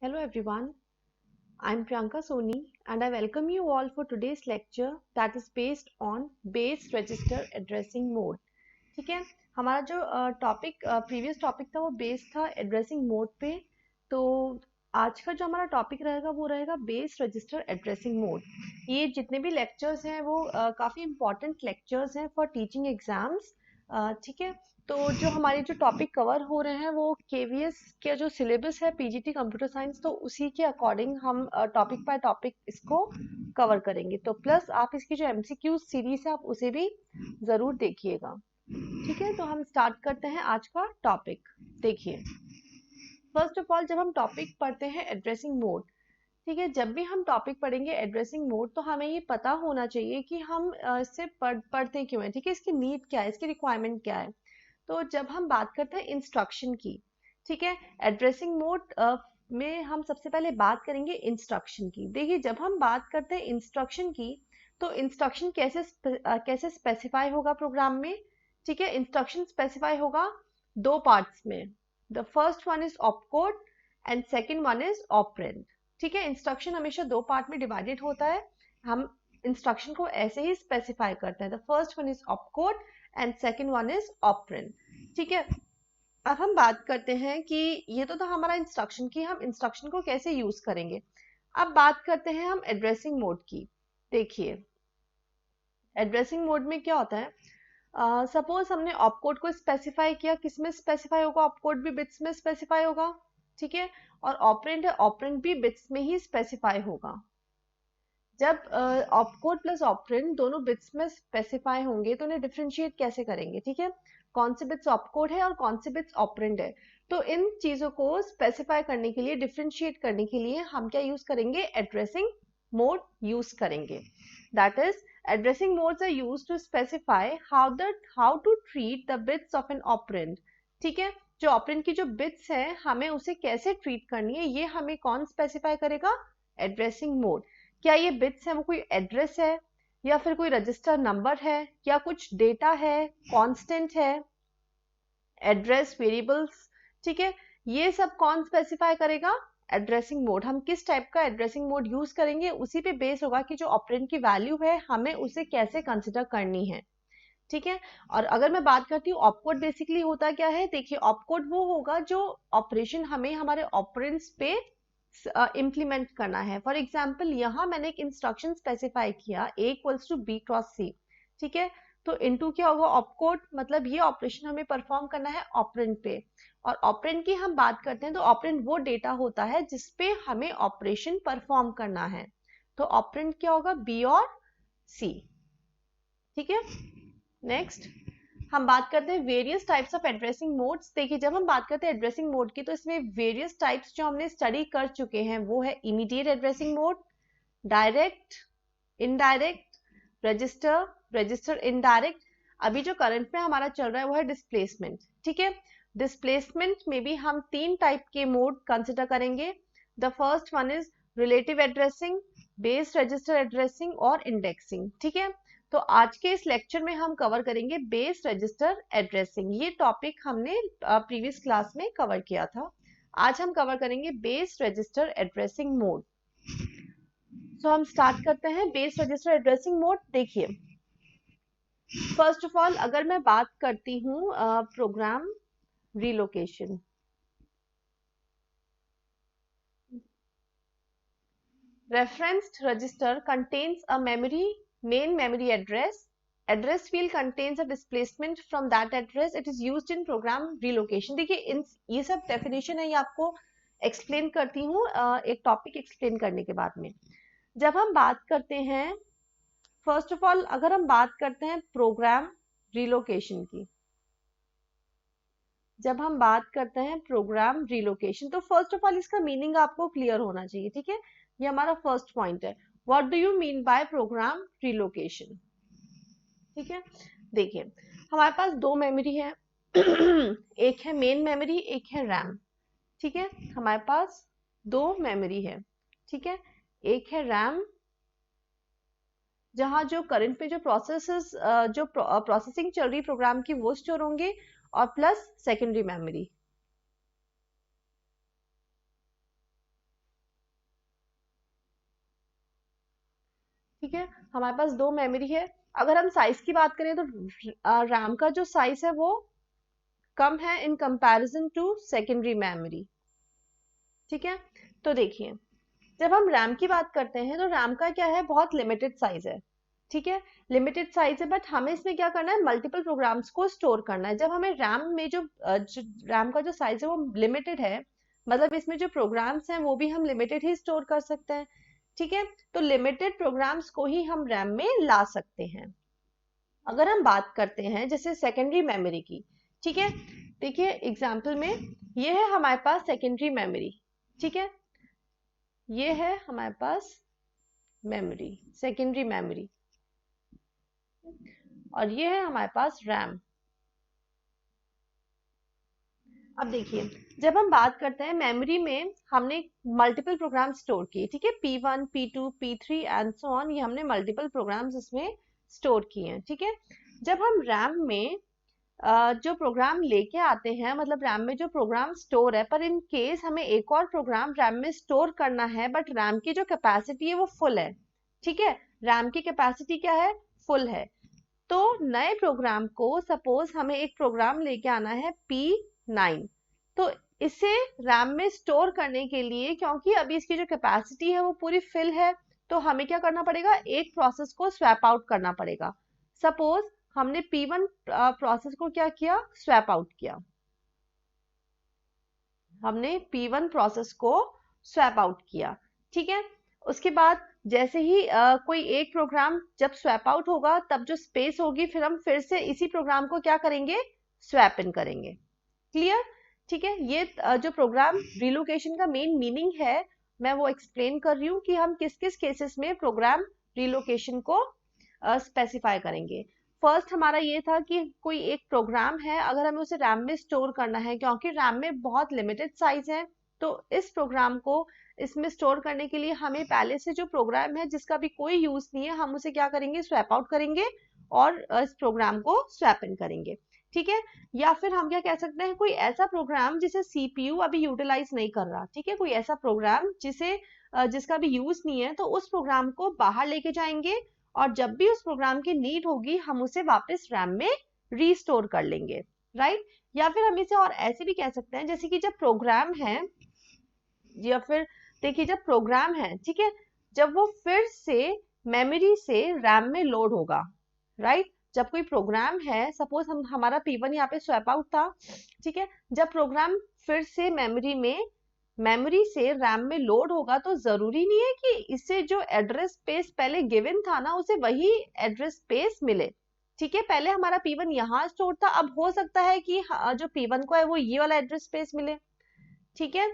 Hello everyone, I'm Priyanka Soni and I welcome you all for today's lecture that is based on Base Register Addressing Mode. ठीक है, हमारा जो topic previous topic था वो base था addressing mode पे। तो आज का जो हमारा टॉपिक रहेगा वो रहेगा बेस रजिस्टर एड्रेसिंग मोड। ये जितने भी लेक्चर्स हैं वो काफ़ी इंपॉर्टेंट लेक्चर्स हैं फॉर टीचिंग एग्जाम्स। ठीक है, तो जो हमारे जो टॉपिक कवर हो रहे हैं वो केवीएस का जो सिलेबस है पीजीटी कंप्यूटर साइंस, तो उसी के अकॉर्डिंग हम टॉपिक बाय टॉपिक इसको कवर करेंगे। तो प्लस आप इसकी जो एमसीक्यू सीरीज है आप उसे भी ज़रूर देखिएगा। ठीक है, तो हम स्टार्ट करते हैं आज का टॉपिक। देखिए, फर्स्ट ऑफ ऑल जब हम टॉपिक पढ़ते हैं एड्रेसिंग मोड, ठीक है, जब भी हम टॉपिक पढ़ेंगे एड्रेसिंग मोड तो हमें ये पता होना चाहिए कि हम इससे पढ़ते क्यों हैं। ठीक है, इसकी नीड क्या है, इसकी रिक्वायरमेंट क्या है। तो जब हम बात करते हैं इंस्ट्रक्शन की, ठीक है, एड्रेसिंग मोड में हम सबसे पहले बात करेंगे इंस्ट्रक्शन की। देखिए, जब हम बात करते हैं इंस्ट्रक्शन की तो इंस्ट्रक्शन कैसे स्पेसिफाई होगा प्रोग्राम में। ठीक है, इंस्ट्रक्शन स्पेसिफाई होगा दो पार्ट्स में। The first one is opcode and second one is operand. ठीक है, इंस्ट्रक्शन हमेशा दो पार्ट में डिवाइडेड होता है। हम इंस्ट्रक्शन को ऐसे ही स्पेसिफाई करते हैं। The first one is opcode and second one is operand. ठीक है, अब हम बात करते हैं कि ये तो था हमारा इंस्ट्रक्शन की, हम इंस्ट्रक्शन को कैसे यूज करेंगे। अब बात करते हैं हम एड्रेसिंग मोड की। देखिए, एड्रेसिंग मोड में क्या होता है, सपोज हमने ऑपकोड को स्पेसिफाई किया, किस में स्पेसिफाई होगा, ऑपकोड भी बिट्स में स्पेसिफाई होगा। ठीक है, और ऑपरेंड है, ऑपरेंड भी बिट्स में ही स्पेसिफाई होगा। जब ऑपकोड प्लस ऑपरेंड दोनों बिट्स में स्पेसिफाई होंगे तो उन्हें डिफरेंशिएट कैसे करेंगे। ठीक है, कौन से बिट्स ऑपकोड है और कौन से बिट्स ऑपरेंड है, तो इन चीजों को स्पेसिफाई करने के लिए, डिफरेंशिएट करने के लिए हम क्या यूज करेंगे, एड्रेसिंग मोड यूज करेंगे। That is addressing modes are used to specify how to treat the bits of an operand. ठीक है, जो ऑपरेंड की जो बिट्स है हमें उसे कैसे ट्रीट करनी है ये हमें कौन स्पेसिफाई करेगा, एड्रेसिंग मोड। क्या ये बिट्स है वो कोई एड्रेस है या फिर कोई रजिस्टर नंबर है या कुछ डेटा है, कांस्टेंट है, एड्रेस वेरिएबल्स। ठीक है, ये सब कौन स्पेसिफाई करेगा, एड्रेसिंग मोड। हम किस टाइप का एड्रेसिंग मोड यूज करेंगे उसी पे बेस होगा कि जो ऑपरेंड की वैल्यू है हमें उसे कैसे कंसिडर करनी है। ठीक है, और अगर मैं बात करती हूँ ऑपकोड बेसिकली होता क्या है, देखिए ऑपकोड वो होगा जो ऑपरेशन हमें हमारे ऑपरेंड्स पे इम्प्लीमेंट करना है। फॉर एग्जाम्पल यहाँ मैंने एक इंस्ट्रक्शन स्पेसिफाई किया a equals to B cross C. ठीक है, तो इनटू क्या होगा, ऑपकोड, मतलब ये ऑपरेशन हमें परफॉर्म करना है ऑपरेंड पे। और ऑपरेंड की हम बात करते हैं तो ऑपरेंड वो डेटा होता है जिसपे हमें ऑपरेशन परफॉर्म करना है। तो ऑपरेंड क्या होगा, बी और सी। ठीक है, नेक्स्ट हम बात करते हैं various types of addressing modes. देखिए, जब हम बात करते हैं एड्रेसिंग मोड की तो इसमें वेरियस टाइप्स जो हमने स्टडी कर चुके हैं वो है immediate addressing mode, direct, indirect, register, register indirect. अभी जो करंट में हमारा चल रहा है वो है डिस्प्लेसमेंट। ठीक है, डिस्प्लेसमेंट में भी हम तीन टाइप के मोड कंसिडर करेंगे। The first one is relative addressing, based register addressing और इंडेक्सिंग। ठीक है, तो आज के इस लेक्चर में हम कवर करेंगे बेस्ड रजिस्टर एड्रेसिंग। ये टॉपिक हमने प्रीवियस क्लास में कवर किया था। आज हम कवर करेंगे based register addressing mode. So हम स्टार्ट करते हैं बेस्ड रजिस्टर एड्रेसिंग मोड। देखिए, फर्स्ट ऑफ ऑल अगर मैं बात करती हूँ program relocation, referenced register contains a main memory address field contains a displacement from that address, it is used in program relocation। देखिए, इन ये सब डेफिनेशन है, ये आपको एक्सप्लेन करती हूँ एक टॉपिक एक्सप्लेन करने के बाद में। जब हम बात करते हैं, फर्स्ट ऑफ ऑल अगर हम बात करते हैं प्रोग्राम रिलोकेशन की, जब हम बात करते हैं प्रोग्राम रिलोकेशन तो फर्स्ट ऑफ ऑल इसका मीनिंग आपको क्लियर होना चाहिए। ठीक है, ये हमारा फर्स्ट पॉइंट है, what do you mean by program relocation. ठीक है, देखिए हमारे पास दो मेमोरी है एक है मेन मेमोरी, एक है रैम। ठीक है, हमारे पास दो मेमोरी है। ठीक है, एक है रैम जहां जो करंट पे जो प्रोसेसिंग चल रही प्रोग्राम की वो स्टोर होंगे, और प्लस सेकेंडरी मेमोरी। ठीक है, हमारे पास 2 मेमोरी है। अगर हम साइज की बात करें तो रैम का जो साइज है वो कम है in comparison to secondary memory. ठीक है, तो देखिए जब हम रैम की बात करते हैं तो रैम का क्या है, बहुत लिमिटेड साइज है। ठीक है, लिमिटेड साइज है, बट हमें इसमें क्या करना है, मल्टीपल प्रोग्राम्स को स्टोर करना है। जब हमें रैम में जो रैम का जो साइज है वो लिमिटेड है, मतलब इसमें जो प्रोग्राम्स हैं वो भी हम लिमिटेड ही स्टोर कर सकते हैं। ठीक है, तो लिमिटेड प्रोग्राम्स को ही हम रैम में ला सकते हैं। अगर हम बात करते हैं जैसे सेकेंडरी मेमोरी की, ठीक है, देखिए एग्जाम्पल में ये है हमारे पास सेकेंडरी मेमोरी। ठीक है, ये है हमारे पास मेमोरी, सेकेंडरी मेमोरी, और ये है हमारे पास रैम। अब देखिए जब हम बात करते हैं मेमोरी में, हमने मल्टीपल प्रोग्राम स्टोर किए। ठीक है, P1 P2 P3 and so on, ये हमने मल्टीपल प्रोग्राम्स इसमें स्टोर किए हैं। ठीक है, जब हम रैम में जो प्रोग्राम लेके आते हैं, मतलब रैम में जो प्रोग्राम स्टोर है, पर इन केस हमें एक और प्रोग्राम रैम में स्टोर करना है, बट रैम की जो कैपेसिटी है वो फुल है। ठीक है, रैम की कैपेसिटी क्या है, फुल है। तो नए प्रोग्राम को, सपोज हमें एक प्रोग्राम लेके आना है P9, तो इसे रैम में स्टोर करने के लिए, क्योंकि अभी इसकी जो कैपेसिटी है वो पूरी फिल है, तो हमें क्या करना पड़ेगा, एक प्रोसेस को स्वैप आउट करना पड़ेगा। सपोज हमने P1 प्रोसेस को क्या किया, स्वैप आउट किया। हमने P1 प्रोसेस को स्वैप आउट किया। ठीक है, उसके बाद जैसे ही कोई एक प्रोग्राम जब स्वैप आउट होगा, तब जो स्पेस होगी, फिर हम फिर से इसी प्रोग्राम को क्या करेंगे, स्वैप इन करेंगे। क्लियर? ठीक है, ये जो प्रोग्राम रिलोकेशन का मेन मीनिंग है, मैं वो एक्सप्लेन कर रही हूँ कि हम किस किस केसेस में प्रोग्राम रिलोकेशन को स्पेसिफाई करेंगे। फर्स्ट हमारा ये था कि कोई एक प्रोग्राम है, अगर हमें उसे रैम में स्टोर करना है, क्योंकि रैम में बहुत लिमिटेड साइज है, तो इस प्रोग्राम को इसमें स्टोर करने के लिए हमें पहले से जो प्रोग्राम है जिसका भी कोई यूज नहीं है, हम उसे क्या करेंगे, स्वैप आउट करेंगे और इस प्रोग्राम को स्वैप इन करेंगे। ठीक है, या फिर हम क्या कह सकते हैं, कोई ऐसा प्रोग्राम जिसे सीपीयू अभी यूटिलाइज नहीं कर रहा। ठीक है, कोई ऐसा प्रोग्राम जिसका भी यूज नहीं है, तो उस प्रोग्राम को बाहर लेके जाएंगे, और जब भी उस प्रोग्राम की नीड होगी हम उसे वापस रैम में रीस्टोर कर लेंगे। राइट, या फिर हम इसे और ऐसे भी कह सकते हैं, जैसे कि जब प्रोग्राम है, या फिर देखिए जब प्रोग्राम है, ठीक है, जब वो फिर से मेमोरी से रैम में लोड होगा। राइट, जब कोई प्रोग्राम है, सपोज हमारा P1 यहाँ पे स्वैप आउट था। ठीक है, जब प्रोग्राम फिर से मेमोरी से रैम में लोड होगा, तो जरूरी नहीं है कि इसे जो एड्रेस स्पेस पहले गिवन था ना, उसे वही एड्रेस स्पेस मिले। ठीक है, पहले हमारा P1 यहाँ स्टोर था, अब हो सकता है कि जो P1 को है वो ये वाला एड्रेस स्पेस मिले। ठीक है,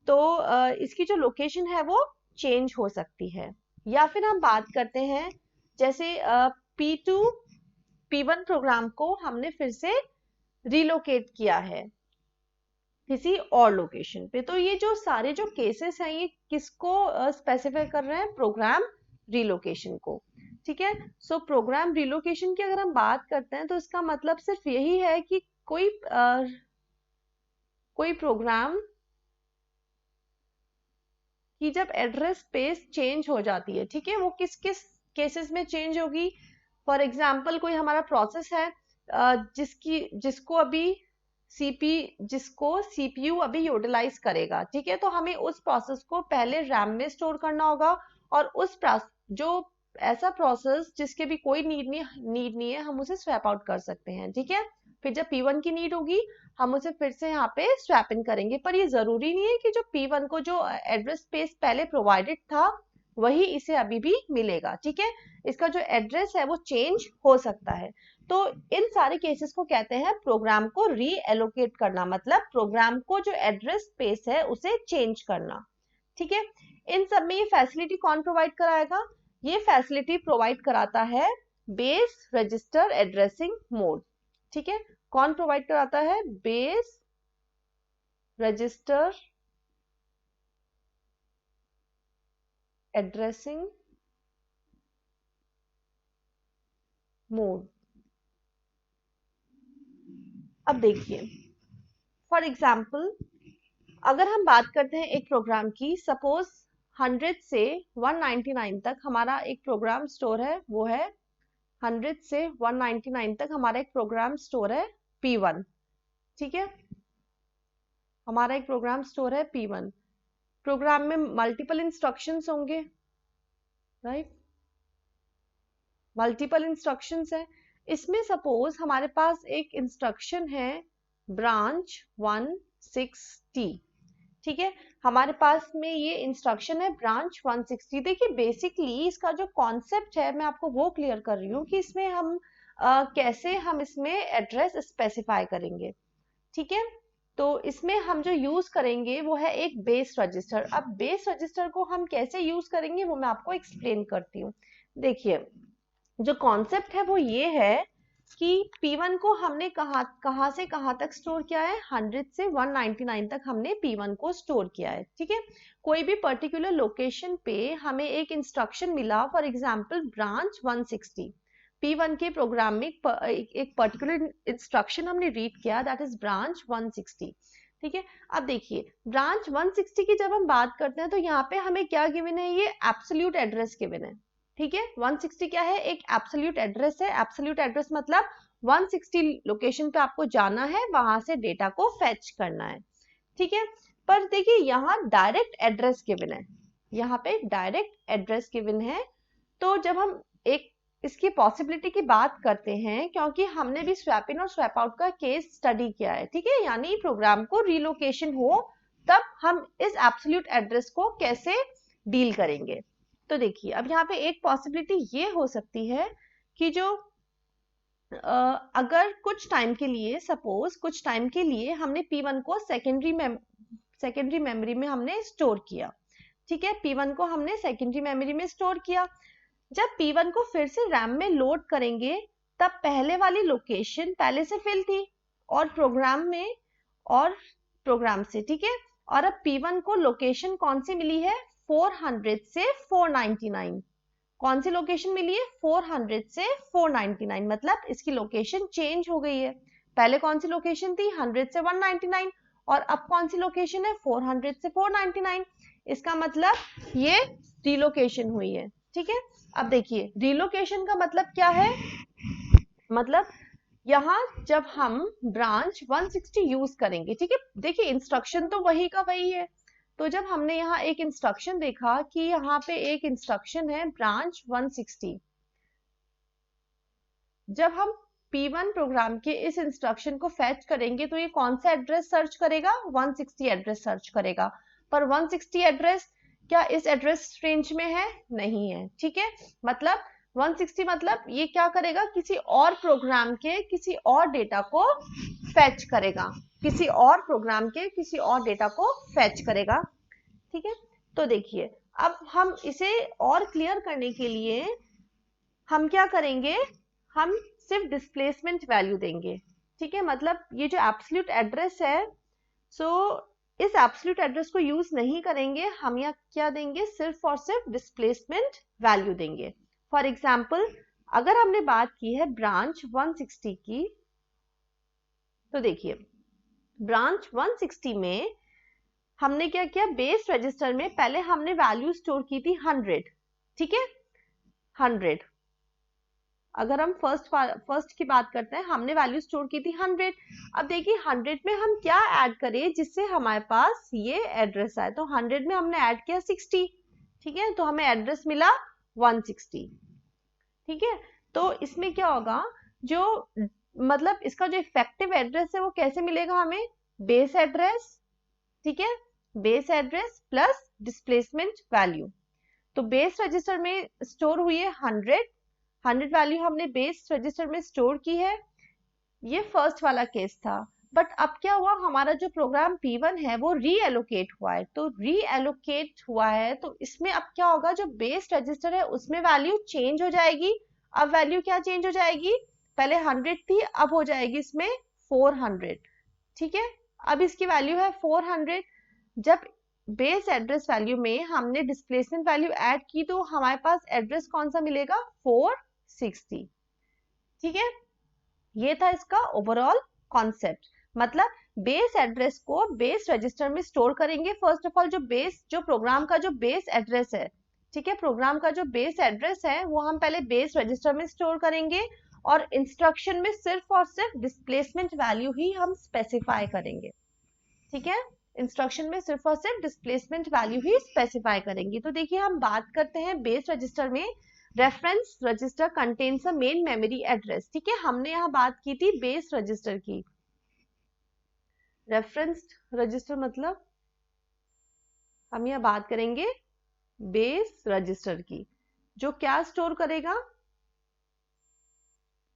तो इसकी जो लोकेशन है वो चेंज हो सकती है। या फिर हम बात करते हैं जैसे P2 P1 प्रोग्राम को हमने फिर से रिलोकेट किया है किसी और लोकेशन पे, तो ये जो सारे जो केसेस हैं, ये किसको स्पेसिफाई कर रहे हैं, प्रोग्राम रिलोकेशन को। ठीक है, सो प्रोग्राम रिलोकेशन की अगर हम बात करते हैं, तो इसका मतलब सिर्फ यही है कि कोई प्रोग्राम कि जब एड्रेस स्पेस चेंज हो जाती है, ठीक है, वो किस किस केसेस में चेंज होगी। फॉर एग्जाम्पल कोई हमारा प्रोसेस है जिसको सीपीयू अभी यूटिलाइज करेगा। ठीक है, तो हमें उस प्रोसेस को पहले रैम में स्टोर करना होगा, और जो ऐसा प्रोसेस जिसके भी कोई नीड नहीं है, हम उसे स्वैप आउट कर सकते हैं। ठीक है, फिर जब P1 की नीड होगी, हम उसे फिर से यहाँ पे स्वैप इन करेंगे। पर ये जरूरी नहीं है कि जो P1 को जो एड्रेस स्पेस पहले प्रोवाइडेड था वही इसे अभी भी मिलेगा। ठीक है, इसका जो एड्रेस है वो चेंज हो सकता है। तो इन सारे केसेस को कहते हैं प्रोग्राम को रीएलोकेट करना, मतलब प्रोग्राम को जो एड्रेस स्पेस है उसे चेंज करना। ठीक है, इन सब में ये फैसिलिटी कौन प्रोवाइड कराएगा, ये फैसिलिटी प्रोवाइड कराता है बेस रजिस्टर एड्रेसिंग मोड। ठीक है, कौन प्रोवाइड कराता है, बेस रजिस्टर एड्रेसिंग मोड। अब देखिए फॉर एग्जाम्पल, अगर हम बात करते हैं एक प्रोग्राम की, सपोज 100 से 199 तक हमारा एक प्रोग्राम स्टोर है, वो है 100 से 199 तक हमारा एक प्रोग्राम स्टोर है P1। ठीक है, हमारा एक प्रोग्राम स्टोर है P1। प्रोग्राम में मल्टीपल इंस्ट्रक्शंस होंगे, राइट, मल्टीपल इंस्ट्रक्शंस है। इसमें सपोज हमारे पास एक इंस्ट्रक्शन है ब्रांच 160। ठीक है, हमारे पास में ये इंस्ट्रक्शन है ब्रांच 160। देखिए बेसिकली इसका जो कॉन्सेप्ट है मैं आपको वो क्लियर कर रही हूँ कि इसमें हम कैसे हम इसमें एड्रेस स्पेसिफाई करेंगे। ठीक है, तो इसमें हम जो यूज करेंगे वो है एक बेस रजिस्टर। अब बेस रजिस्टर को हम कैसे यूज करेंगे वो मैं आपको एक्सप्लेन करती हूँ। देखिए जो कॉन्सेप्ट है वो ये है कि P1 को हमने कहाँ से कहाँ तक स्टोर किया है, 100 से 199 तक हमने P1 को स्टोर किया है। ठीक है, कोई भी पर्टिकुलर लोकेशन पे हमें एक इंस्ट्रक्शन मिला, फॉर एग्जांपल ब्रांच 160। P1 के प्रोग्राम में एक पर्टिकुलर इंस्ट्रक्शन हमने रीड किया, दैट इज ब्रांच 160। ठीक है, अब देखिए ब्रांच 160 की जब हम बात करते हैं तो यहाँ पे हमें क्या गिवन है, ये एब्सोल्यूट एड्रेस गिवन है। ठीक है, 160 क्या है, एक एब्सोल्यूट एड्रेस है। एब्सोल्यूट एड्रेस मतलब 160 लोकेशन पे आपको जाना है, वहां से डेटा को फेच करना है। ठीक है, पर देखिए यहाँ डायरेक्ट एड्रेस गिवन है, यहाँ पे डायरेक्ट एड्रेस गिवन है। तो जब हम एक इसकी पॉसिबिलिटी की बात करते हैं, क्योंकि हमने भी स्वैप इन और स्वैप आउट का केस स्टडी किया है, ठीक है, यानी प्रोग्राम को रिलोकेशन हो तब हम इस एब्सोल्यूट एड्रेस को कैसे डील करेंगे। तो देखिए अब यहाँ पे एक पॉसिबिलिटी ये हो सकती है कि जो अगर कुछ टाइम के लिए, सपोज कुछ टाइम के लिए हमने P1 को सेकेंडरी मेमोरी में हमने स्टोर किया। ठीक है, P1 को हमने सेकेंडरी मेमोरी में स्टोर किया। जब P1 को फिर से रैम में लोड करेंगे तब पहले वाली लोकेशन पहले से फिल थी और प्रोग्राम से, ठीक है, और अब P1 को लोकेशन कौन सी मिली है, 400 से 499। कौन सी लोकेशन मिली है, 400 से 499, मतलब इसकी लोकेशन चेंज हो गई है। पहले कौन सी लोकेशन थी, 100 से 199, और अब कौन सी लोकेशन है, 400 से 499। इसका मतलब ये रिलोकेशन हुई है। ठीक है, अब देखिए रिलोकेशन का मतलब क्या है, मतलब यहाँ जब हम ब्रांच 160 यूज करेंगे, ठीक है, देखिए इंस्ट्रक्शन तो वही का वही है। तो जब हमने यहाँ एक इंस्ट्रक्शन देखा कि यहाँ पे एक इंस्ट्रक्शन है ब्रांच 160, जब हम P1 प्रोग्राम के इस इंस्ट्रक्शन को फेच करेंगे तो ये कौन सा एड्रेस सर्च करेगा, 160 एड्रेस सर्च करेगा। पर 160 एड्रेस क्या इस एड्रेस रेंज में है, नहीं है। ठीक है, मतलब 160 मतलब ये क्या करेगा, किसी और प्रोग्राम के किसी और डेटा को फेच करेगा, किसी और प्रोग्राम के किसी और डेटा को फेच करेगा। ठीक है, तो देखिए अब हम इसे और क्लियर करने के लिए हम क्या करेंगे, हम सिर्फ डिस्प्लेसमेंट वैल्यू देंगे। ठीक है, मतलब ये जो एब्सोल्यूट एड्रेस है, सो इस एब्सोल्यूट एड्रेस को यूज नहीं करेंगे, हम यहाँ क्या देंगे, सिर्फ और सिर्फ डिस्प्लेसमेंट वैल्यू देंगे। फॉर एग्जाम्पल अगर हमने बात की है ब्रांच 160 की, तो देखिए ब्रांच 160 में हमने क्या किया, बेस रजिस्टर में पहले हमने वैल्यू स्टोर की थी 100। ठीक है, 100, अगर हम फर्स्ट की बात करते हैं, हमने वैल्यू स्टोर की थी 100। अब देखिए 100 में हम क्या ऐड करें जिससे हमारे पास ये एड्रेस आए, तो 100 में हमने ऐड किया 60। ठीक है, तो हमें एड्रेस मिला 160। ठीक है, तो इसमें क्या होगा, जो मतलब इसका जो इफेक्टिव एड्रेस है वो कैसे मिलेगा हमें, बेस एड्रेस, ठीक है, base address plus displacement value. तो बेस रजिस्टर में स्टोर हुई है 100 वैल्यू हमने बेस रजिस्टर में स्टोर की है। ये फर्स्ट वाला केस था। बट अब क्या हुआ, हमारा जो प्रोग्राम P1 है वो रीएलोकेट हुआ है। तो रीएलोकेट हुआ है तो इसमें अब क्या होगा, जो बेस रजिस्टर है उसमें वैल्यू चेंज हो जाएगी। अब वैल्यू क्या चेंज हो जाएगी, पहले 100 थी, अब हो जाएगी इसमें 400। ठीक है, अब इसकी वैल्यू है 400। जब बेस एड्रेस वैल्यू में हमने डिस्प्लेसमेंट वैल्यू ऐड की तो हमारे पास एड्रेस कौन सा मिलेगा, 460। ठीक है, ये था इसका ओवरऑल कॉन्सेप्ट। मतलब बेस एड्रेस को बेस रजिस्टर में स्टोर करेंगे। फर्स्ट ऑफ ऑल जो प्रोग्राम का जो बेस एड्रेस है, ठीक है, प्रोग्राम का जो बेस एड्रेस है वो हम पहले बेस रजिस्टर में स्टोर करेंगे और इंस्ट्रक्शन में सिर्फ और सिर्फ डिस्प्लेसमेंट वैल्यू ही हम स्पेसिफाई करेंगे, ठीक है, इंस्ट्रक्शन में सिर्फ और सिर्फ डिस्प्लेसमेंट वैल्यू ही स्पेसिफाई करेंगे। तो देखिए हम बात करते हैं बेस रजिस्टर में, reference register contains a main memory address, ठीक है, हमने यहाँ बात की थी बेस रजिस्टर की। रेफरेंस रजिस्टर मतलब हम यहाँ बात करेंगे बेस रजिस्टर की, जो क्या स्टोर करेगा,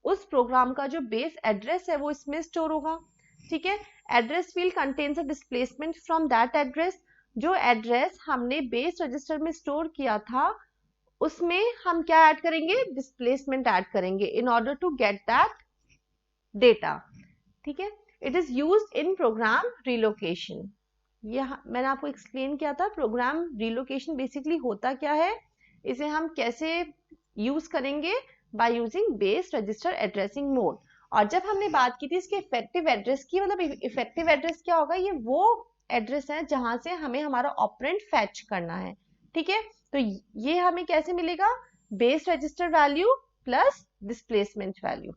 उस प्रोग्राम का जो बेस एड्रेस है वो इसमें स्टोर होगा, ठीक है। Address field contains a displacement from that address, जो एड्रेस हमने बेस रजिस्टर में स्टोर किया था उसमें हम क्या ऐड करेंगे, डिस्प्लेसमेंट ऐड करेंगे in order to get that data, ठीक है। It is used in program relocation, यह मैंने आपको एक्सप्लेन किया था। प्रोग्राम रिलोकेशन बेसिकली होता क्या है, इसे हम कैसे यूज करेंगे, by using base register addressing mode. और जब हमने बात की थी इसके इफेक्टिव एड्रेस की, मतलब इफेक्टिव एड्रेस क्या होगा, ये वो एड्रेस है जहां से हमें हमारा ऑपरेंड फैच करना है, ठीक है। तो ये हमें कैसे मिलेगा, base register value plus displacement value,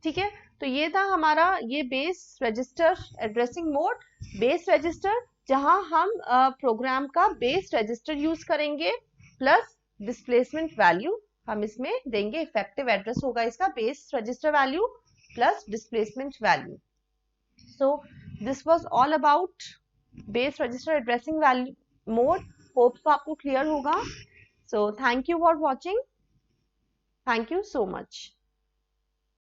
ठीक है। तो ये था हमारा ये base register addressing mode, base register जहां हम प्रोग्राम का बेस रजिस्टर यूज करेंगे प्लस डिस्प्लेसमेंट वैल्यू हम इसमें देंगे, इफेक्टिव एड्रेस होगा इसका base register value plus displacement value. So this was all about base register addressing value mode. Hope तो आपको क्लियर होगा। So thank you for watching, thank you so much.